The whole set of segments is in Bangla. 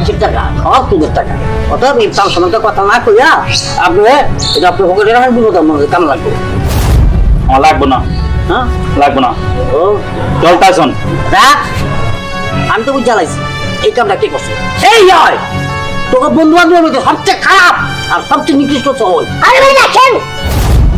দেশবাসীর টাকা, সব সুদের টাকা। অতএব ইনসান সমাজে কথা না কইয়া আপনি এটা আপনার পকেটে রাখার বিপদের মধ্যে কেমন লাগবে? আমার লাগবো না, হ্যাঁ লাগবো না, ও চলতা শোন। রাখ, আমি তো বুঝে লাইছি এই কামটা কে করছে। সেই হয় তোকে বন্ধু বান্ধবের মধ্যে সবচেয়ে খারাপ আর সবচেয়ে নিকৃষ্ট সহজ। আরে ভাই রাখেন,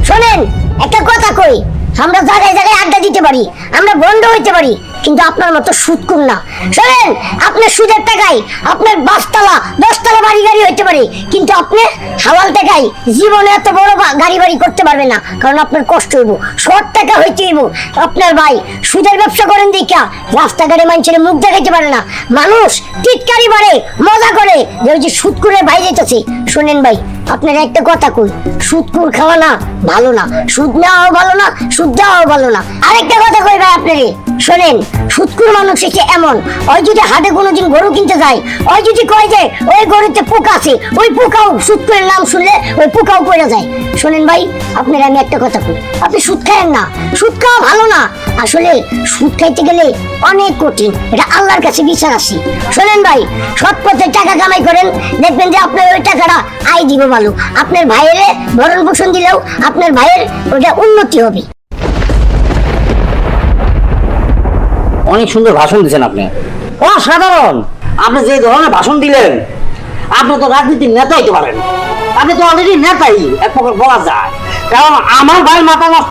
শোনেন একটা কথা কই, আমরা জায়গায় জায়গায় আড্ডা দিতে পারি, আমরা বন্ধ হইতে পারি, কিন্তু আপনার মতো সুদকুর না। শোনেন, আপনার সুদের টাকায় আপনার 10 তলা বাড়ি গাড়ি হইতে পারে, কিন্তু আপনি হাওয়াল টাকায় জীবনে এত বড় গাড়ি বাড়ি করতে পারবেন না, কারণ আপনার কষ্ট হইব, শর্ট টাকা হইতে হইব। আপনার ভাই সুদের ব্যবসা করেন দেখা রাস্তাঘাটে মানুষের মুখ দেখাইতে পারে না, মানুষ টিটকারি মারে, মজা করে যে ওই যে সুদকুরের ভাই যাইতেছে। শোনেন ভাই, আপনার একটা কথা কই, সুদকুর খাওয়া না ভালো না, সুদ নেওয়াও ভালো না, সুদ দেওয়াও ভালো না। আরেকটা কথা কই ভাই আপনারে, শোনেন, সুদকুর মানুষ এসে এমন, ওই যদি হাটে কোনোদিন গরু কিনতে যায়, ওই যদি কয় যে ওই গরুতে পোকা আছে, ওই পোকাও সুদকুরের নাম শুনলে ওই পোকাও পড়ে যায়। শোনেন ভাই, আপনার আমি একটা কথা কই, আপনি সুদ খায়েন না, সুদ খাওয়া ভালো না। আসলে সুদ খাইতে গেলে অনেক কঠিন, এটা আল্লাহর কাছে বিচার আসি। শোনেন ভাই, সৎ পথে টাকা কামাই করেন, দেখবেন যে আপনার ওই টাকাটা আয় দিব ভালো, আপনার ভাইয়েরে ভরণ পোষণ দিলেও আপনার ভাইয়ের ওটা উন্নতি হবে। অনেক সুন্দর ভাষণ দিয়েছেন আপনি, অসাধারণ। আপনি যে ধরনের ভাষণ দিলেন, আপনি তো রাজনীতির নেতা হইতে পারেন, আপনি তো অলরেডি নেতাই এক প্রকার বলা যায়। কারণ আমার ভাই মাথা নষ্ট